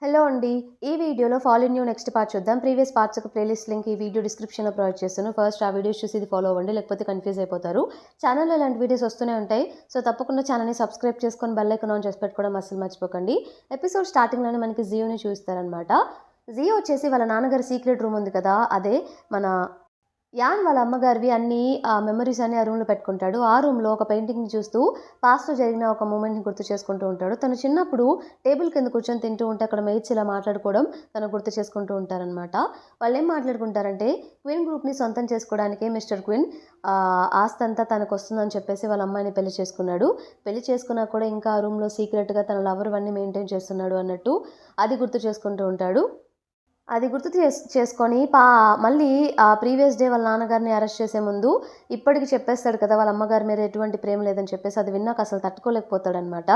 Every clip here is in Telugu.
హలో అండి. ఈ వీడియోలో follow in new next part చూద్దాం. ప్రీవియస్ పార్ట్స్ యొక్క ప్లేలిస్ట్ లింక్ ఈ వీడియో డిస్క్రిప్షన్‌లో ప్రొవైడ్ చేస్తాను. ఫస్ట్ ఆ వీడియోస్ చూసి ఇది ఫాలో అవ్వండి. లేకపోతే కన్‌ఫ్యూజ్ అయిపోతారు. ఛానెల్‌లో ఇలాంటి వీడియోస్ వస్తూనే ఉంటాయి. సో, తప్పకుండా ఛానెల్‌ని సబ్స్క్రైబ్ చేసుకొని బెల్ ఐకాన్ ఆన్ చేసి పెట్టుకోవడం అస్సలు మర్చిపోకండి. ఎపిసోడ్ స్టార్టింగ్‌లోనే మనకి జియోని చూపిస్తారనమాట. జియో వచ్చేసి వాళ్ళ నాన్నగారి సీక్రెట్ రూమ్ ఉంది కదా! అదే మన యాన్ వాళ్ళ అమ్మగారివి అన్నీ మెమరీస్ అన్నీ ఆ రూమ్‌లో పెట్టుకుంటాడు. ఆ రూమ్‌లో ఒక పెయింటింగ్‌ని చూస్తూ పాస్ట్‌లో జరిగిన ఒక మూమెంట్‌ని గుర్తు చేసుకుంటూ ఉంటాడు. తను చిన్నప్పుడు టేబుల్ కింద కూర్చొని తింటూ ఉంటే అక్కడ మేట్స్ ఇలా మాట్లాడుకోవడం తను గుర్తు చేసుకుంటూ ఉంటారనమాట. వాళ్ళేం మాట్లాడుకుంటారంటే క్వీన్ గ్రూప్‌ని సొంతం చేసుకోవడానికి మిస్టర్ క్వీన్ ఆస్తంతా తనకొస్తుందని చెప్పేసి వాళ్ళ అమ్మాయిని పెళ్లి చేసుకున్నాడు. పెళ్లి చేసుకున్నా కూడా ఇంకా ఆ రూమ్‌లో సీక్రెట్‌గా తన లవర్ అవన్నీ మెయింటైన్ చేస్తున్నాడు అన్నట్టు అది గుర్తు చేసుకుంటూ ఉంటాడు. అది గుర్తు చేసుకొని మళ్ళీ ప్రీవియస్ డే వాళ్ళ నాన్నగారిని అరెస్ట్ చేసే ముందు ఇప్పటికి చెప్పేస్తాడు కదా! వాళ్ళ అమ్మగారి మీద ఎటువంటి ప్రేమ లేదని చెప్పేసి. అది విన్నాక అసలు తట్టుకోలేకపోతాడనమాట.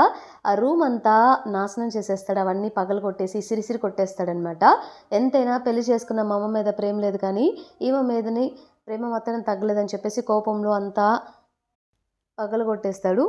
ఆ రూమ్ అంతా నాశనం చేసేస్తాడు. అవన్నీ పగలగొట్టేసి ఇసిరిసిరి కొట్టేస్తాడనమాట. ఎంతైనా పెళ్లి చేసుకున్న మా అమ్మ మీద ప్రేమ లేదు కానీ ఈమె మీదని ప్రేమ మాత్రం తగ్గలేదని చెప్పేసి కోపంలో అంతా పగలగొట్టేస్తాడు.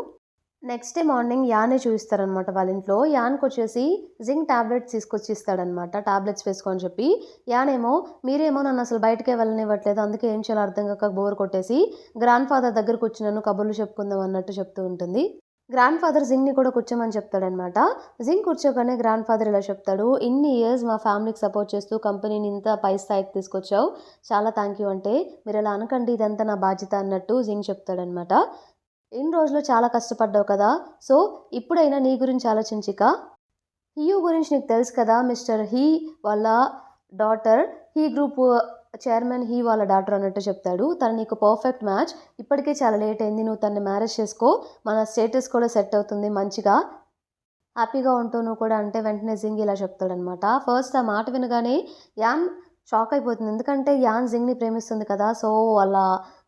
నెక్స్ట్ డే మార్నింగ్ యానే చూపిస్తారనమాట వాళ్ళ ఇంట్లో. యాన్‌కొచ్చేసి జింక్ టాబ్లెట్స్ తీసుకొచ్చి ఇస్తాడనమాట. టాబ్లెట్స్ వేసుకో అని చెప్పి. యానేమో మీరేమో నన్నసలు బయటకే వెళ్ళనివ్వట్లేదు. అందుకే ఏం చేయాలో అర్థం కాక బోర్ కొట్టేసి గ్రాండ్ ఫాదర్ దగ్గర కూర్చున్నాను కబుర్లు చెప్పుకుందాం అన్నట్టు చెప్తూ ఉంటుంది. గ్రాండ్ ఫాదర్ జింగ్‌ని కూడా కూర్చోమని చెప్తాడనమాట. జింగ్ కూర్చోగానే గ్రాండ్ ఫాదర్ ఇలా చెప్తాడు. "ఇన్ని ఇయర్స్ మా ఫ్యామిలీకి సపోర్ట్ చేస్తూ కంపెనీని ఇంత పై స్థాయికి తీసుకొచ్చావు. చాలా థాంక్ యూ" అంటే, "మీరలా అనకండి ఇదంతా నా బాధ్యత" అన్నట్టు జింగ్ చెప్తాడనమాట. "ఇన్ని రోజులు చాలా కష్టపడ్డావు కదా! సో, ఇప్పుడైనా నీ గురించి ఆలోచించిక. హియూ గురించి నీకు తెలుసు కదా! మిస్టర్ హీ వాళ్ళ daughter, he group chairman he వాళ్ళ డాటర్" అన్నట్టు చెప్తాడు. "తను నీకు పర్ఫెక్ట్ మ్యాచ్. ఇప్పటికే చాలా లేట్ అయింది. నువ్వు తనని మ్యారేజ్ చేసుకో. మన స్టేటస్ కూడా సెట్ అవుతుంది మంచిగా. హ్యాపీగా ఉంటావు నువ్వు కూడా" అంటే వెంటనే జింగ్ ఇలా చెప్తాడనమాట. ఫస్ట్ ఆ మాట వినగానే యాన్ షాక్ అయిపోతుంది. ఎందుకంటే యాన్ జింగ్‌ని ప్రేమిస్తుంది కదా! సో, వాళ్ళ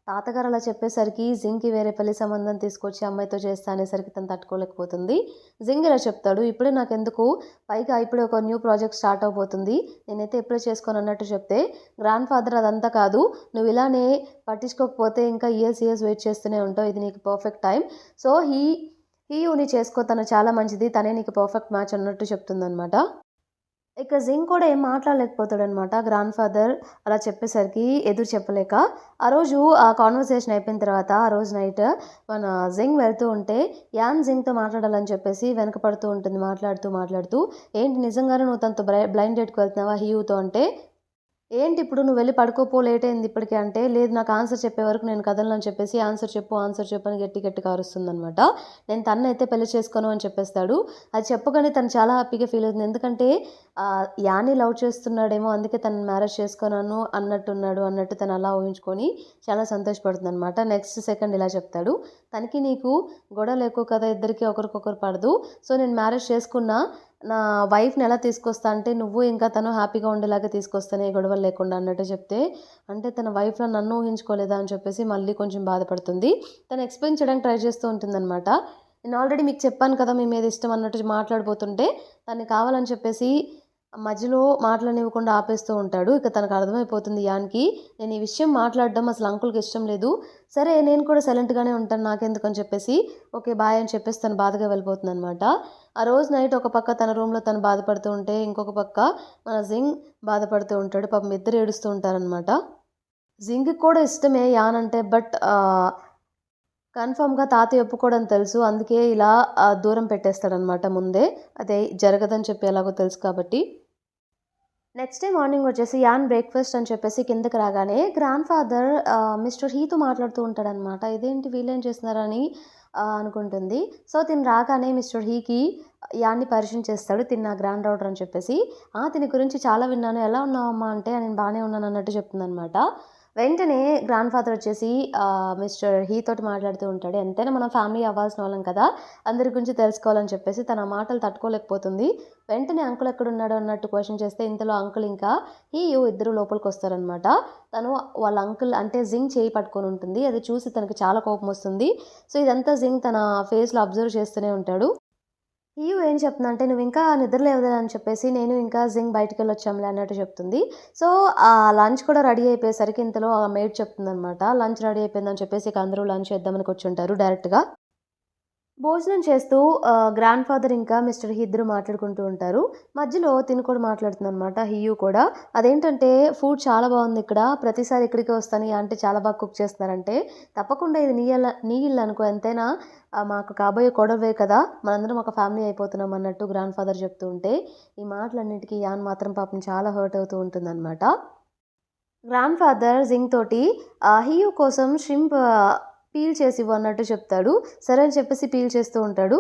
తాతగారు అలా చెప్పేసరికి జింగ్‌కి వేరే పెళ్లి సంబంధం తీసుకొచ్చి అమ్మాయితో చేస్తా అనేసరికి తను తట్టుకోలేకపోతుంది. జింగ్ ఇలా చెప్తాడు. "ఇప్పుడే నాకెందుకు, పైగా ఇప్పుడే ఒక న్యూ ప్రాజెక్ట్ స్టార్ట్ అవబోతుంది. నేనైతే ఇప్పుడే చేసుకోను" అన్నట్టు చెప్తే, గ్రాండ్ ఫాదర్ "అదంతా కాదు. నువ్వు ఇలానే పట్టించుకోకపోతే ఇంకా ఇయర్స్ వెయిట్ చేస్తూనే ఉంటావు. ఇది నీకు పర్ఫెక్ట్ టైం. సో, హీయూని చేసుకో. తను చాలా మంచిది. తనే నీకు పర్ఫెక్ట్ మ్యాచ్" అన్నట్టు చెప్తుందనమాట. ఇక జింగ్ కూడా ఏం మాట్లాడలేకపోతాడనమాట. గ్రాండ్ ఫాదర్ అలా చెప్పేసరికి ఎదురు చెప్పలేక. ఆ రోజు ఆ కాన్వర్సేషన్ అయిపోయిన తర్వాత ఆ రోజు నైట్ మన జింగ్ వెళ్తూ ఉంటే యాన్ జింగ్‌తో మాట్లాడాలని చెప్పేసి వెనక పడుతూ ఉంటుంది మాట్లాడుతూ. "ఏంటి నిజంగానే నువ్వు తనతో బ్లైండ్ డేట్‌కి వెళ్తున్నావా హియూతో" అంటే, "ఏంటి ఇప్పుడు నువ్వు వెళ్ళి పడుకోపో లేట్ అయింది ఇప్పటికే" అంటే, "లేదు నాకు ఆన్సర్ చెప్పే వరకు నేను కదలను" అని చెప్పేసి ఆన్సర్ చెప్పు అని గట్టిగా అరుస్తుందనమాట. "నేను తన్నయితే పెళ్లి చేసుకోను" అని చెప్పేస్తాడు. అది చెప్పగానే తను చాలా హ్యాపీగా ఫీల్ అవుతుంది. ఎందుకంటే యాన్ని లవ్ చేస్తున్నాడేమో అందుకే తనని మ్యారేజ్ చేసుకున్నాను అన్నట్టు తను అలా ఊహించుకొని చాలా సంతోషపడుతుందనమాట. నెక్స్ట్ సెకండ్ ఇలా చెప్తాడు. "తనకి నీకు గొడవలు ఎక్కువ కదా! ఇద్దరికీ ఒకరికొకరు పడదు. సో, నేను మ్యారేజ్ చేసుకున్నా నా వైఫ్‌ని ఎలా తీసుకొస్తా అంటే నువ్వు ఇంకా తను హ్యాపీగా ఉండేలాగా తీసుకొస్తాను ఏ గొడవలు లేకుండా" అన్నట్టు చెప్తే, అంటే తన వైఫ్‌లా నన్ను ఊహించుకోలేదా అని చెప్పేసి మళ్ళీ కొంచెం బాధపడుతుంది. తను ఎక్స్‌ప్లెయిన్ చేయడానికి ట్రై చేస్తూ ఉంటుందనమాట. "నేను ఆల్రెడీ మీకు చెప్పాను కదా! మీ మీద ఇష్టం" అన్నట్టు మాట్లాడబోతుంటే తను కావాలని చెప్పేసి మధ్యలో మాట్లాడనివ్వకుండా ఆపేస్తూ ఉంటాడు. ఇక తనకు అర్థమైపోతుంది యాన్‌కి, నేను ఈ విషయం మాట్లాడడం అసలు అంకుల్‌కి ఇష్టం లేదు. సరే నేను కూడా సైలెంట్‌గానే ఉంటాను నాకెందుకని చెప్పేసి, ఓకే బాయ్ అని చెప్పేసి తను బాధగా వెళ్ళిపోతుందనమాట. ఆ రోజు నైట్ ఒక పక్క తన రూమ్‌లో తను బాధపడుతూ ఉంటే, ఇంకొక పక్క మన జింగ్ బాధపడుతూ ఉంటాడు. పాపం ఇద్దరు ఏడుస్తూ ఉంటారనమాట. జింగ్‌కి కూడా ఇష్టమే యాన్ అంటే. బట్ కన్ఫర్మ్‌గా తాతయ్య ఒప్పుకోడని తెలుసు. అందుకే ఇలా దూరం పెట్టేస్తాడనమాట ముందే. అదే జరగదని చెప్పి ఎలాగో తెలుసు కాబట్టి. నెక్స్ట్ డే మార్నింగ్ వచ్చేసి యాన్ బ్రేక్‌ఫాస్ట్ అని చెప్పేసి కిందకి రాగానే గ్రాండ్ ఫాదర్ మిస్టర్ హీతో మాట్లాడుతూ ఉంటాడనమాట. ఇదేంటి వీళ్ళేం చేస్తున్నారని అనుకుంటుంది. సో, తిను రాగానే మిస్టర్ హీకి యాన్‌ని పరిచయం చేస్తాడు. తిను నా గ్రాండ్ డాటర్ అని చెప్పేసి. "తిని గురించి చాలా విన్నాను. ఎలా ఉన్నావమ్మా" అంటే, "నేను బానే ఉన్నాను" అన్నట్టు చెప్తుందనమాట. వెంటనే గ్రాండ్ ఫాదర్ వచ్చేసి మిస్టర్ హీ తోటి మాట్లాడుతూ ఉంటాడు. ఎంతైనా మనం ఫ్యామిలీ అవ్వాల్సిన వాళ్ళం కదా! అందరి గురించి తెలుసుకోవాలని చెప్పేసి తన మాటలు తట్టుకోలేకపోతుంది. వెంటనే అంకుల్ ఎక్కడున్నాడు అన్నట్టు క్వెషన్ చేస్తే ఇంతలో అంకుల్ ఇంకా హీయు ఇద్దరు లోపలికొస్తారనమాట. తను వాళ్ళ అంకుల్ అంటే జింగ్ చేయి పట్టుకొని ఉంటుంది. అది చూసి తనకి చాలా కోపమొస్తుంది. సో, ఇదంతా జింగ్ తన ఫేస్‌లో అబ్జర్వ్ చేస్తూనే ఉంటాడు. హీయు ఏం చెప్తుందంటే, "నువ్వింకా నిద్ర లేవలేదా" అని చెప్పేసి, "నేను ఇంకా జింగ్ బయటికెళ్ళొచ్చాంలే" అన్నట్టు చెప్తుంది. సో, లంచ్ కూడా రెడీ అయిపోయేసరికి ఇంతలో ఆ మెయిడ్ చెప్తుందనమాట. లంచ్ రెడీ అయిపోయిందని చెప్పేసి ఇక అందరూ లంచ్ చేద్దామని కూర్చుంటారు డైరెక్ట్‌గా. భోజనం చేస్తూ గ్రాండ్ ఫాదర్ ఇంకా మిస్టర్ హీ ఇద్దరు మాట్లాడుకుంటూ ఉంటారు. మధ్యలో తిను కూడా మాట్లాడుతుందనమాట హియు కూడా. అదేంటంటే ఫుడ్ చాలా బాగుంది ఇక్కడ. ప్రతిసారి ఇక్కడికే వస్తాను. ఈ ఆంటీ చాలా బాగా కుక్ చేస్తున్నారంటే, తప్పకుండా ఇది నీ ఇల్లు అనుకో ఎంతైనా మాకు కాబోయే కోడలివే కదా! మనందరం ఒక ఫ్యామిలీ అయిపోతున్నాం అన్నట్టు గ్రాండ్ ఫాదర్ చెప్తూ ఉంటే, ఈ మాటలన్నిటికి యాన్ మాత్రం పాపం చాలా హర్ట్ అవుతూ ఉంటుందనమాట. గ్రాండ్ ఫాదర్ జింగ్ తోటి హియు కోసం షింప్ పీల్ చేసి ఇవ్వు అన్నట్టు చెప్తాడు. సరే అని చెప్పేసి పీల్ చేస్తూ ఉంటాడు.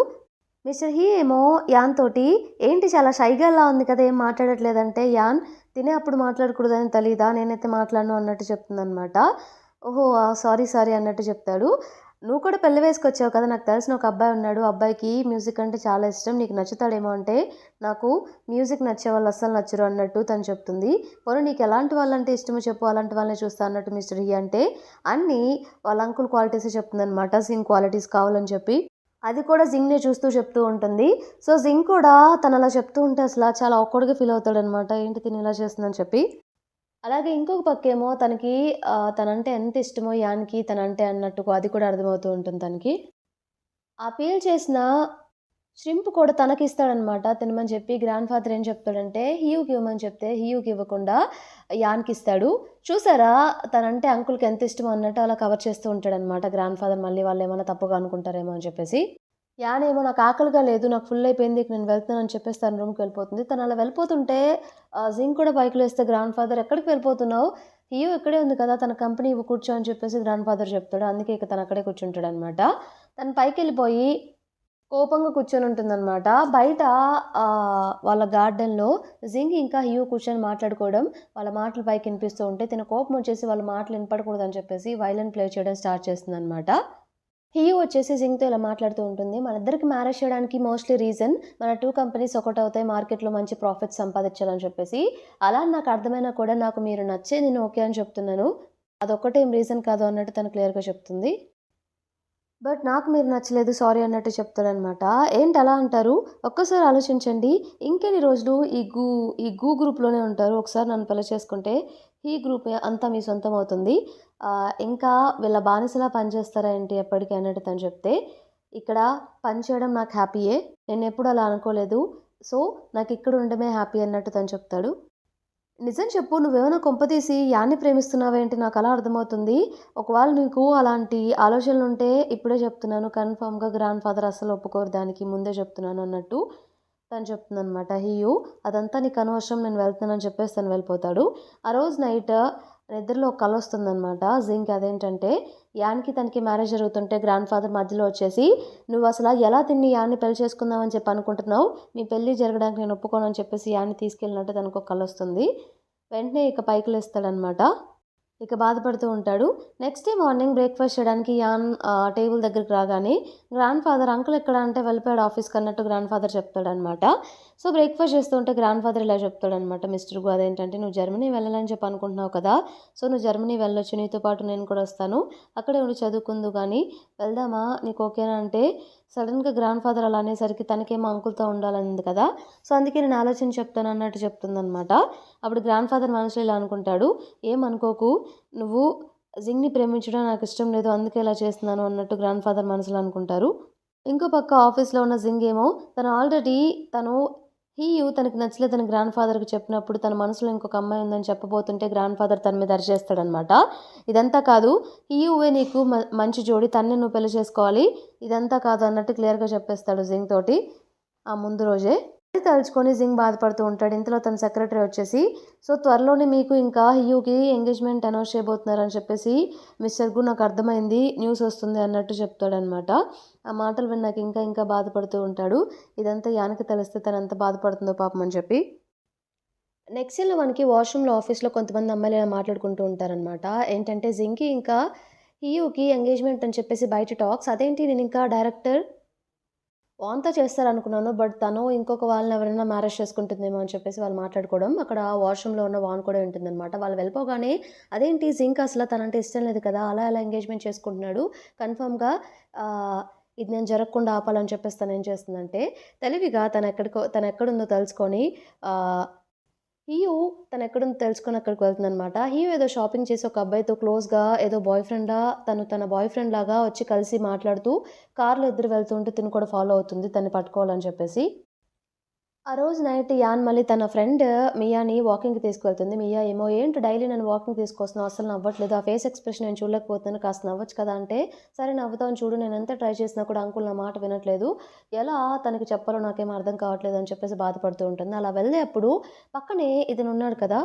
మిస్టర్ హీ ఏమో యాన్ తోటి ఏంటి చాలా షైగాలా ఉంది కదా ఏం మాట్లాడట్లేదంటే, యాన్ తినే అప్పుడు మాట్లాడకూడదని తెలీదా, నేనైతే మాట్లాడను అన్నట్టు చెప్తుందనమాట. ఓహో సారీ సారీ అన్నట్టు చెప్తాడు. నువ్వు కూడా పెళ్లి వేసుకొచ్చావు కదా, నాకు తెలిసిన ఒక అబ్బాయి ఉన్నాడు, అబ్బాయికి మ్యూజిక్ అంటే చాలా ఇష్టం, నీకు నచ్చుతాడేమో అంటే, నాకు మ్యూజిక్ నచ్చే వాళ్ళు అస్సలు నచ్చరు అన్నట్టు తను చెప్తుంది. పోనీ నీకు ఎలాంటి వాళ్ళంటే ఇష్టమో చెప్పు, అలాంటి వాళ్ళని చూస్తా అన్నట్టు మిస్టర్ హీ అంటే, అన్నీ వాళ్ళ అంకుల్ క్వాలిటీసే చెప్తుందనమాట. జింగ్ క్వాలిటీస్ కావాలని చెప్పి అది కూడా జింగ్‌నే చూస్తూ చెప్తూ ఉంటుంది. సో, జింగ్ కూడా తను అలా చెప్తూ ఉంటే అసల చాలా ఆక్వర్డ్‌గా ఫీల్ అవుతాడనమాట. ఏంటి తిను ఇలా చేస్తుందని చెప్పి. అలాగే ఇంకొక పక్కేమో తనకి తనంటే ఎంత ఇష్టమో యాన్‌కి తనంటే అన్నట్టు అది కూడా అర్థమవుతూ ఉంటుంది తనకి. ఆ పీల్ చేసిన ష్రింప్ కూడా తనకిస్తాడనమాట తినమని చెప్పి. గ్రాండ్ ఫాదర్ ఏం చెప్తాడంటే హియూకి ఇవ్వమని చెప్తే హియూకి ఇవ్వకుండా యాన్‌కిస్తాడు. చూసారా తనంటే అంకుల్‌కి ఎంత ఇష్టమో అన్నట్టు అలా కవర్ చేస్తూ ఉంటాడనమాట గ్రాండ్ ఫాదర్. మళ్ళీ వాళ్ళేమన్నా తప్పుగా అనుకుంటారేమో అని చెప్పేసి. యానేమో నాకు ఆకలిగా లేదు, నాకు ఫుల్ అయిపోయింది, ఇక నేను వెళ్తున్నానని చెప్పేసి తన రూమ్‌కి వెళ్ళిపోతుంది. తను అలా వెళ్ళిపోతుంటే జింగ్ కూడా పైకి లేస్తే గ్రాండ్ ఫాదర్ ఎక్కడికి వెళ్ళిపోతున్నావు? హియూ ఇక్కడే ఉంది కదా, తన కంపెనీ ఇవ్వు కూర్చో అని చెప్పేసి గ్రాండ్ ఫాదర్ చెప్తాడు. అందుకే ఇక తను అక్కడే కూర్చుంటాడనమాట. తను పైకెళ్ళిపోయి కోపంగా కూర్చొని ఉంటుందనమాట. బయట వాళ్ళ గార్డెన్‌లో జింగ్ ఇంకా హియూ కూర్చొని మాట్లాడుకోవడం, వాళ్ళ మాటలు పైకి వినిపిస్తూ ఉంటే తిన కోపం వచ్చేసి వాళ్ళ మాటలు వినపడకూడదని చెప్పేసి వయలిన్ ప్లే చేయడం స్టార్ట్ చేస్తుందనమాట. హియూ వచ్చేసి జింగ్‌తో ఇలా మాట్లాడుతూ ఉంటుంది. మనిద్దరికి మ్యారేజ్ చేయడానికి మోస్ట్‌లీ రీజన్ మన 2 కంపెనీస్ ఒకటవుతాయి. మార్కెట్‌లో మంచి ప్రాఫిట్స్ సంపాదించాలని చెప్పేసి. అలా అని నాకు అర్థమైనా కూడా నాకు మీరు నచ్చే నేను ఓకే అని చెప్తున్నాను. అదొక్కటేం రీజన్ కాదు అన్నట్టు తను క్లియర్‌గా చెప్తుంది. బట్ నాకు మీరు నచ్చలేదు సారీ అన్నట్టు చెప్తాడనమాట. ఏంటి అలా అంటారు? ఒక్కసారి ఆలోచించండి. ఇంకెన్ని రోజులు ఈ గూ గ్రూప్‌లోనే ఉంటారు. ఒకసారి నన్ను పెళ్లి చేసుకుంటే ఈ గ్రూప్ అంతా మీ సొంతం అవుతుంది. ఇంకా వీళ్ళ బానిసలా పనిచేస్తారా ఏంటి ఎప్పటికి అన్నట్టు తను చెప్తే, ఇక్కడ పని చేయడం నాకు హ్యాపీయే. నేనెప్పుడు అలా అనుకోలేదు. సో, నాకిక్కడ ఉండడమే హ్యాపీ అన్నట్టు తను చెప్తాడు. నిజం చెప్పు, నువ్వేమైనా కొంపదీసి యాన్ని ప్రేమిస్తున్నావేంటి? నాకలా అర్థమవుతుంది. ఒకవేళ నీకు అలాంటి ఆలోచనలుంటే ఇప్పుడే చెప్తున్నాను కన్ఫర్మ్‌గా గ్రాండ్ ఫాదర్ అస్సలు ఒప్పుకోరు దానికి. ముందే చెప్తున్నాను అన్నట్టు తను చెప్తుందనమాట హియూ. అదంతా నీకు అనవసరం, నేను వెళ్తున్నానని చెప్పేసి తను వెళ్ళిపోతాడు. ఆ రోజు నైట్ నిద్రలో ఒక కలొస్తుందనమాట జింగ్‌కి. అదేంటంటే యాన్‌కి తనకి మ్యారేజ్ జరుగుతుంటే గ్రాండ్ ఫాదర్ మధ్యలో వచ్చేసి, "నువ్వసల ఎలా తిన్ని యాన్‌ని పెళ్లి చేసుకుందామని చెప్పి అనుకుంటున్నావు? నీ పెళ్లి జరగడానికి నేను ఒప్పుకోను" అని చెప్పేసి యాన్‌ని తీసుకెళ్ళినట్టు తనకొక కలొస్తుంది. వెంటనే ఇక పైకి లేస్తాడనమాట. ఇక బాధపడుతూ ఉంటాడు. నెక్స్ట్ డే మార్నింగ్ బ్రేక్‌ఫాస్ట్ చేయడానికి యాన్ టేబుల్ దగ్గరికి రాగానే గ్రాండ్ ఫాదర్ అంకుల్ ఎక్కడ అంటే వెళ్ళిపోయాడు ఆఫీస్‌కి అన్నట్టు గ్రాండ్ ఫాదర్ చెప్తాడనమాట. సో, బ్రేక్‌ఫాస్ట్ చేస్తూ ఉంటే గ్రాండ్ ఫాదర్ ఇలా చెప్తాడనమాట. మిస్టర్ గు అదేంటంటే నువ్వు జర్మనీ వెళ్ళాలని చెప్పి అనుకుంటున్నావు కదా! సో, నువ్వు జర్మనీ వెళ్ళొచ్చు. నీతో పాటు నేను కూడా వస్తాను. అక్కడే ఉండి చదువుకుందువు గానీ వెళ్దామా? నీకు ఓకేనా అంటే సడెన్‌గా గ్రాండ్ ఫాదర్ అలా అనేసరికి తనకేమో అంకుల్‌తో ఉండాలనుంది కదా! సో, అందుకే నేను ఆలోచించి చెప్తాను అన్నట్టు చెప్తుందనమాట. అప్పుడు గ్రాండ్ ఫాదర్ మనసులో ఇలా అనుకుంటాడు. ఏమనుకోకు, నువ్వు జింగ్‌ని ప్రేమించడం నాకిష్టం లేదు. అందుకే ఇలా చేస్తున్నాను అన్నట్టు గ్రాండ్ ఫాదర్ మనసులో అనుకుంటారు. ఇంకో పక్క ఆఫీస్‌లో ఉన్న జింగ్ ఏమో తను హియూ తనకి నచ్చలేదని గ్రాండ్ ఫాదర్‌కి చెప్పినప్పుడు తన మనసులో ఇంకొక అమ్మాయి ఉందని చెప్పబోతుంటే గ్రాండ్ ఫాదర్ తన మీద అరిచేస్తాడనమాట. ఇదంతా కాదు, హియూవే నీకు మంచి జోడి, తన్నే నువ్వు పెళ్లి చేసుకోవాలి. ఇదంతా కాదు అన్నట్టు క్లియర్‌గా చెప్పేస్తాడు జింగ్ తోటి ఆ ముందు రోజే. అది తలుచుకొని జింగ్ బాధపడుతూ ఉంటాడు. ఇంతలో తన సెక్రటరీ వచ్చేసి, "సో, త్వరలోనే మీకు ఇంకా హియూకి ఎంగేజ్‌మెంట్ అనౌన్స్ చేయబోతున్నారని చెప్పేసి మిస్టర్ గు నాకు అర్థమైంది. న్యూస్ వస్తుంది" అన్నట్టు చెప్తాడనమాట. ఆ మాటలు విన్నాక ఇంకా ఇంకా బాధపడుతూ ఉంటాడు. ఇదంతా యాన్‌కి తెలిస్తే తనెంత బాధపడుతుందో పాపం అని చెప్పి. నెక్స్ట్ సీన్‌లో మనకి వాష్‌రూమ్‌లో ఆఫీస్‌లో కొంతమంది అమ్మాయిలు ఇలా మాట్లాడుకుంటూ ఉంటారనమాట. ఏంటంటే జింగ్‌కి ఇంకా హియూకి ఎంగేజ్‌మెంట్ అని చెప్పేసి బయట టాక్స్. అదేంటి నేనింకా డైరెక్టర్ వాన్‌తో చేస్తారనుకున్నాను. బట్ తను ఇంకొక వాళ్ళని ఎవరైనా మ్యారేజ్ చేసుకుంటుందేమో అని చెప్పేసి వాళ్ళు మాట్లాడుకోవడం. అక్కడ వాష్‌రూమ్‌లో ఉన్న వాన్ కూడా వింటుందనమాట. వాళ్ళు వెళ్ళిపోగానే అదేంటి జింక్ అసల తనంటే ఇష్టం లేదు కదా, అలా ఎలా ఎంగేజ్‌మెంట్ చేసుకుంటున్నాడు? కన్ఫర్మ్‌గా ఇది నేను జరగకుండా ఆపాలని చెప్పేసి తనేం చేస్తుందంటే తెలివిగా తనెక్కడుందో తెలుసుకొని ఆహ్ హియు తనెక్కడుందో తెలుసుకొని అక్కడికి వెళ్తుందనమాట. హియు ఏదో షాపింగ్ చేసి ఒక అబ్బాయితో క్లోజ్‌గా ఏదో తన బాయ్ ఫ్రెండ్ లాగా వచ్చి కలిసి మాట్లాడుతూ కార్‌లో ఇద్దరు వెళ్తుంటే తిను కూడా ఫాలో అవుతుంది తనని పట్టుకోవాలని చెప్పేసి. ఆ రోజు నైట్ యాన్ మళ్ళీ తన ఫ్రెండ్ మియాని వాకింగ్‌కి తీసుకెళ్తుంది. మియా ఏమో "ఏంటి డైలీ నన్ను వాకింగ్‌కి తీసుకొస్తున్నావు అస్సలు నవ్వట్లేదు. ఆ ఫేస్ ఎక్స్‌ప్రెషన్ నేను చూడలేకపోతున్నాను. కాస్త నవ్వొచ్చు కదా!" అంటే, "సరే నవ్వుతాను చూడు. నేనెంత ట్రై చేసినా కూడా అంకుల్ నా మాట వినట్లేదు. ఎలా తనకి చెప్పాలో నాకేం అర్థం కావట్లేదు" అని చెప్పేసి బాధపడుతూ ఉంటుంది. అలా వెళ్ళే అప్పుడు పక్కనే ఇతనున్నాడు కదా!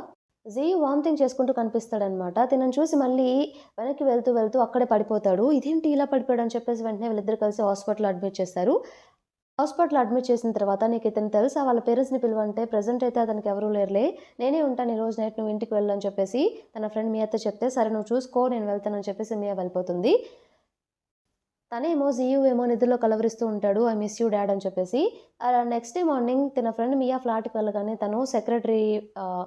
జీ వామిటింగ్ చేసుకుంటూ కనిపిస్తాడనమాట. తినని చూసి మళ్ళీ వెనక్కి వెళ్తూ, వెళ్తూ అక్కడే పడిపోతాడు. ఇదేంటి ఇలా పడిపోయాడని చెప్పేసి వెంటనే వీళ్ళిద్దరూ కలిసి హాస్పిటల్‌లో అడ్మిట్ చేస్తారు. హాస్పిటల్‌లో అడ్మిట్ చేసిన తర్వాత "నీకితను తెలుసా? వాళ్ళ పేరెంట్స్‌ని పిలువంటే" "ప్రెజెంట్ అయితే అతనికి ఎవరు లేరులే. నేనే ఉంటాను ఈరోజు నైట్ నువ్వు ఇంటికి వెళ్ళు" అని చెప్పేసి తన ఫ్రెండ్ మియాతో చెప్తే, "సరే నువ్వు చూసుకో నేను వెళ్తానని" చెప్పేసి మియా వెళ్ళిపోతుంది. తనేమో జీయు ఏమో నిద్రలో కలవరిస్తూ ఉంటాడు. "ఐ మిస్ యూ డాడ్" అని చెప్పేసి. నెక్స్ట్ డే మార్నింగ్ తన ఫ్రెండ్ మియా ఫ్లాట్‌కి వెళ్ళగానే తను ఆహ్,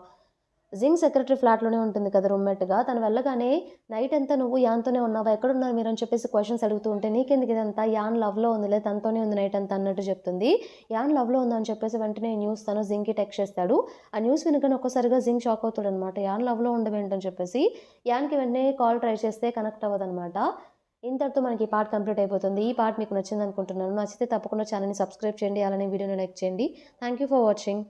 జింగ్ సెక్రటరీ ఫ్లాట్‌లోనే ఉంటుంది కదా! రూమ్‌మేట్‌గా. తను వెళ్ళగానే "నైటంతా నువ్వు యాన్‌తోనే ఉన్నావా? ఎక్కడున్నారు మీరు?" అని చెప్పేసి క్వెషన్స్ అడుగుతూ ఉంటే, "నీకెందుకు ఇదంతా? యాన్ లవ్‌లో ఉందిలే. తనతోనే ఉంది నైటంతా" అన్నట్టు చెప్తుంది. యాన్ లవ్‌లో ఉందని చెప్పేసి వెంటనే ఈ న్యూస్ తను జింగ్‌కి టెక్స్ట్ చేస్తాడు. ఆ న్యూస్ వినగానే ఒక్కసారిగా జింగ్ షాక్ అవుతాడనమాట. యాన్ లవ్‌లో ఉండడం ఏంటని చెప్పేసి. యాన్‌కి వెంటనే కాల్ ట్రై చేస్తే కనెక్ట్ అవ్వదనమాట. ఇంతటితో మనకి ఈ పార్ట్ కంప్లీట్ అయిపోతుంది. ఈ పార్ట్ మీకు నచ్చిందనుకుంటున్నాను. నచ్చితే తప్పకుండా ఛానెల్‌ని సబ్స్క్రైబ్ చేయండి. అలానే వీడియోని లైక్ చేయండి. Thank you for watching.